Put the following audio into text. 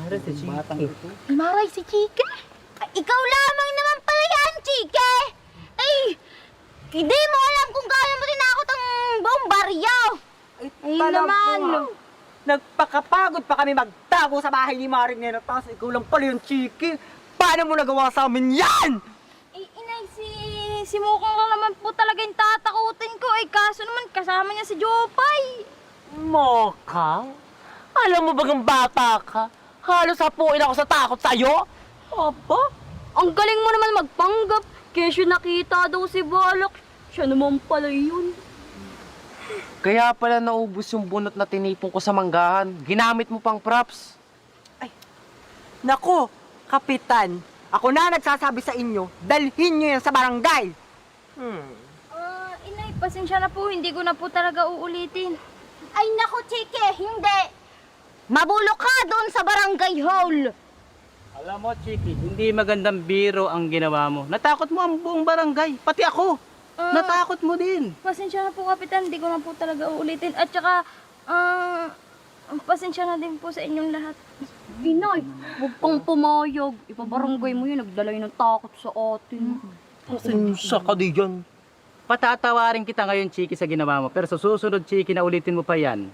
Maray si Chiki. Maray si Chiki? Ay, ikaw lamang naman pala yan, Chiki! Ay, hindi mo alam kung gaano mo tinakot ang buong baryo! Ay, naman! Nagpakapagod pa kami magtago sa bahay ni Maring Nena, tapos ikaw lang pala yung Chiki. Paano mo nagawa sa amin yan? Eh, inay, si Mukong lang naman po talaga yung tatakutin ko. Eh, kaso naman kasama niya si Jopay. Moka? Alam mo bagang bata ka? Halos hapuin ako sa takot sa'yo? Aba, ang galing mo naman magpanggap. Kesyo nakita daw si Balak. Siya naman pala yun. Kaya pala naubos yung bunot na tinipon ko sa manggahan. Ginamit mo pang props. Naku, Kapitan, ako na nagsasabi sa inyo, dalhin nyo yan sa barangay. Inay, pasensya na po. Hindi ko na po talaga uulitin. Ay, naku, Chiki, hindi. Mabulok ka doon sa barangay hall. Alam mo, Chiki, hindi magandang biro ang ginawa mo. Natakot mo ang buong barangay, pati ako. Natakot mo din. Pasensya na po, Kapitan. Hindi ko na po talaga uulitin. At saka, pasensya na din po sa inyong lahat. Inay, huwag kang pumayag. Ipabarangay mo yun. Nagdalay ng takot sa atin. Pasensya ka di dyan. Patatawarin kita ngayon, Chiki, sa ginawa mo. Pero sa susunod, Chiki, na ulitin mo pa yan.